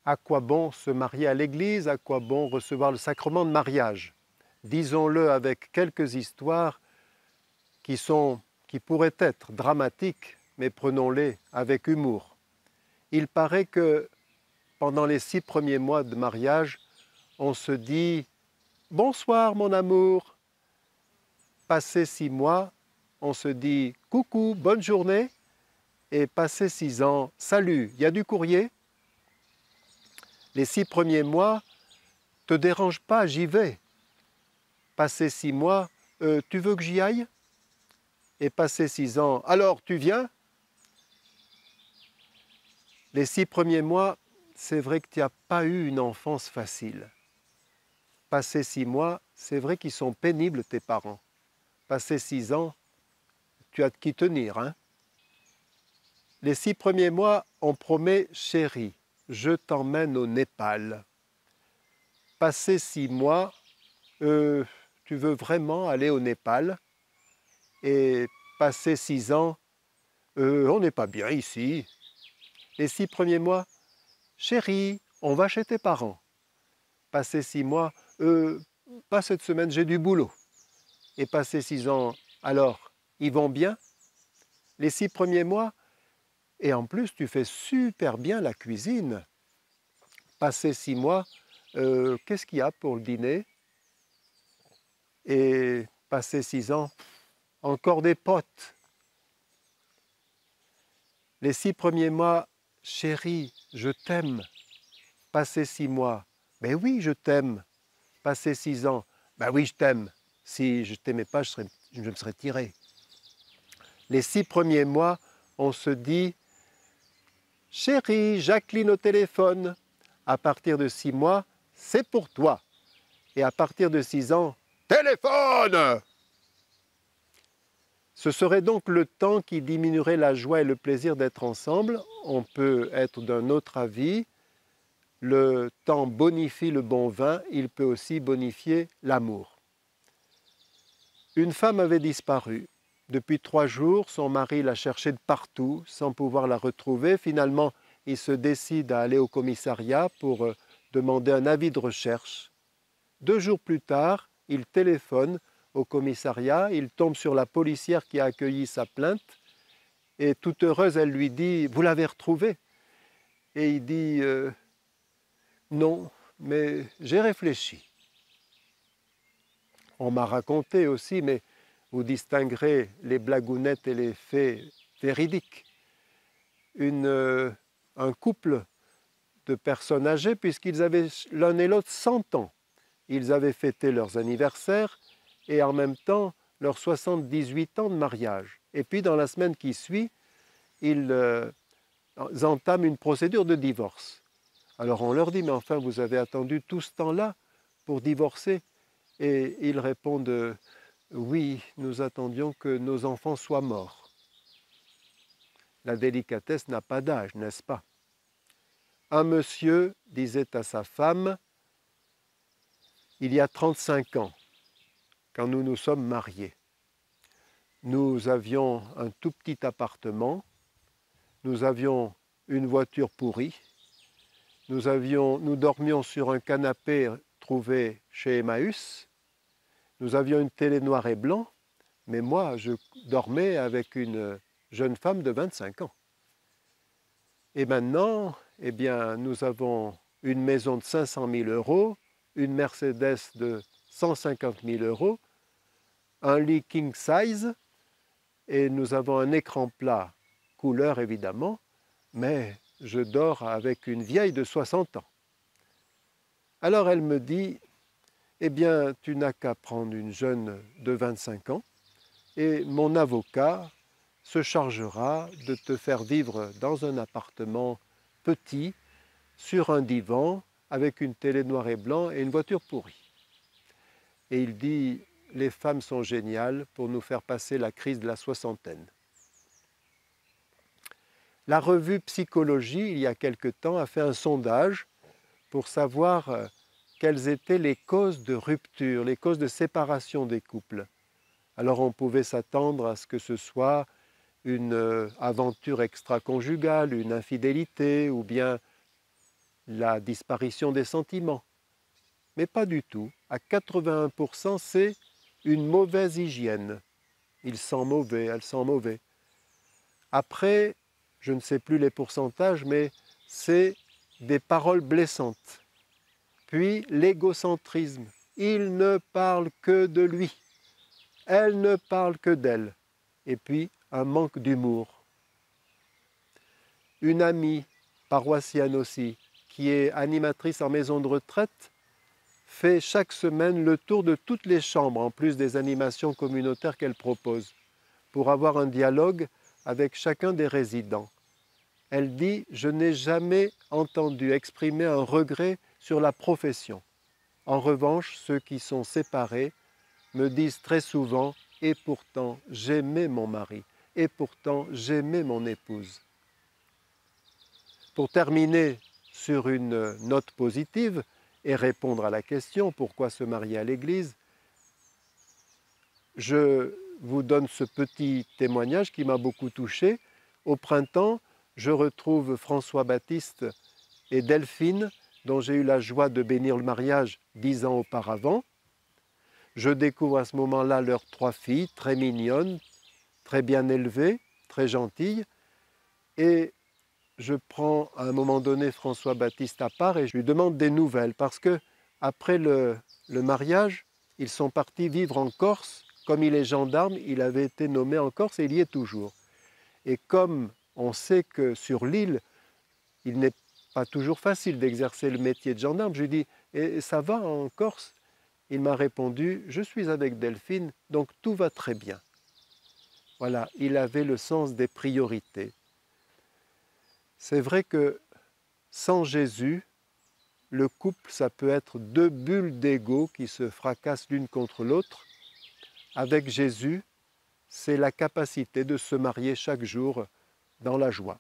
À quoi bon se marier à l'église? À quoi bon recevoir le sacrement de mariage? Disons-le avec quelques histoires qui pourraient être dramatiques, mais prenons-les avec humour. Il paraît que pendant les 6 premiers mois de mariage, on se dit « Bonsoir mon amour ». Passé 6 mois, on se dit « Coucou, bonne journée ». Et passé 6 ans, « Salut, il y a du courrier ?» Les 6 premiers mois, te dérange pas, j'y vais. Passé 6 mois, tu veux que j'y aille? Et passé 6 ans, alors tu viens? Les 6 premiers mois, c'est vrai que tu n'as pas eu une enfance facile. Passé 6 mois, c'est vrai qu'ils sont pénibles tes parents. Passé 6 ans, tu as de qui tenir, hein? Les 6 premiers mois, on promet chérie, je t'emmène au Népal. Passé 6 mois, tu veux vraiment aller au Népal? Et passé 6 ans, on n'est pas bien ici. Les 6 premiers mois, chérie, on va chez tes parents. Passé 6 mois, pas cette semaine, j'ai du boulot. Et passé 6 ans, alors, ils vont bien? Les 6 premiers mois, et en plus, tu fais super bien la cuisine. Passé 6 mois, qu'est-ce qu'il y a pour le dîner? Et passé 6 ans, encore des potes. Les 6 premiers mois, chérie, je t'aime. Passé 6 mois, ben oui, je t'aime. Passé 6 ans, ben oui, je t'aime. Si je ne t'aimais pas, je me serais tiré. Les 6 premiers mois, on se dit « Chérie, Jacqueline au téléphone ». À partir de 6 mois, c'est pour toi. Et à partir de 6 ans, « Téléphone !» Ce serait donc le temps qui diminuerait la joie et le plaisir d'être ensemble. On peut être d'un autre avis. Le temps bonifie le bon vin, il peut aussi bonifier l'amour. Une femme avait disparu. Depuis 3 jours, son mari l'a cherchée de partout sans pouvoir la retrouver. Finalement, il se décide à aller au commissariat pour demander un avis de recherche. 2 jours plus tard, il téléphone au commissariat, il tombe sur la policière qui a accueilli sa plainte et toute heureuse, elle lui dit « Vous l'avez retrouvé ?» Et il dit « Non, mais j'ai réfléchi. » On m'a raconté aussi, mais vous distinguerez les blagounettes et les faits véridiques. Un couple de personnes âgées, puisqu'ils avaient l'un et l'autre 100 ans. Ils avaient fêté leurs anniversaires et en même temps leurs 78 ans de mariage. Et puis dans la semaine qui suit, ils entament une procédure de divorce. Alors on leur dit, mais enfin vous avez attendu tout ce temps-là pour divorcer? Et ils répondent, oui, nous attendions que nos enfants soient morts. La délicatesse n'a pas d'âge, n'est-ce pas? Un monsieur disait à sa femme, il y a 35 ans, quand nous nous sommes mariés, nous avions un tout petit appartement, nous avions une voiture pourrie, nous dormions sur un canapé trouvé chez Emmaüs, nous avions une télé noir et blanc, mais moi, je dormais avec une jeune femme de 25 ans. Et maintenant, eh bien, nous avons une maison de 500 000 €, une Mercedes de 150 000 €, un lit king size, et nous avons un écran plat, couleur évidemment, mais je dors avec une vieille de 60 ans. Alors elle me dit, eh bien, tu n'as qu'à prendre une jeune de 25 ans, et mon avocat se chargera de te faire vivre dans un appartement petit, sur un divan, avec une télé noir et blanc et une voiture pourrie. Et il dit, les femmes sont géniales pour nous faire passer la crise de la soixantaine. La revue Psychologie, il y a quelque temps, a fait un sondage pour savoir quelles étaient les causes de rupture, les causes de séparation des couples. Alors on pouvait s'attendre à ce que ce soit une aventure extra-conjugale, une infidélité, ou bien la disparition des sentiments. Mais pas du tout. À 81%, c'est une mauvaise hygiène. Il sent mauvais, elle sent mauvais. Après, je ne sais plus les pourcentages, mais c'est des paroles blessantes. Puis l'égocentrisme. Il ne parle que de lui. Elle ne parle que d'elle. Et puis un manque d'humour. Une amie paroissienne aussi, qui est animatrice en maison de retraite, fait chaque semaine le tour de toutes les chambres, en plus des animations communautaires qu'elle propose, pour avoir un dialogue avec chacun des résidents. Elle dit « Je n'ai jamais entendu exprimer un regret sur la profession. En revanche, ceux qui sont séparés me disent très souvent « Et pourtant, j'aimais mon mari, et pourtant, j'aimais mon épouse. » Pour terminer sur une note positive et répondre à la question « Pourquoi se marier à l'Église ?», je vous donne ce petit témoignage qui m'a beaucoup touché. Au printemps, je retrouve François Baptiste et Delphine, dont j'ai eu la joie de bénir le mariage 10 ans auparavant. Je découvre à ce moment-là leurs 3 filles, très mignonnes, très bien élevées, très gentilles. Et je prends à un moment donné François Baptiste à part et je lui demande des nouvelles parce que après le mariage, ils sont partis vivre en Corse. Comme il est gendarme, il avait été nommé en Corse et il y est toujours. Et comme on sait que sur l'île, il n'est pas toujours facile d'exercer le métier de gendarme, je lui dis « Et ça va en Corse ?» Il m'a répondu « Je suis avec Delphine, donc tout va très bien. » Voilà, il avait le sens des priorités. C'est vrai que sans Jésus, le couple, ça peut être 2 bulles d'ego qui se fracassent l'une contre l'autre. Avec Jésus, c'est la capacité de se marier chaque jour dans la joie.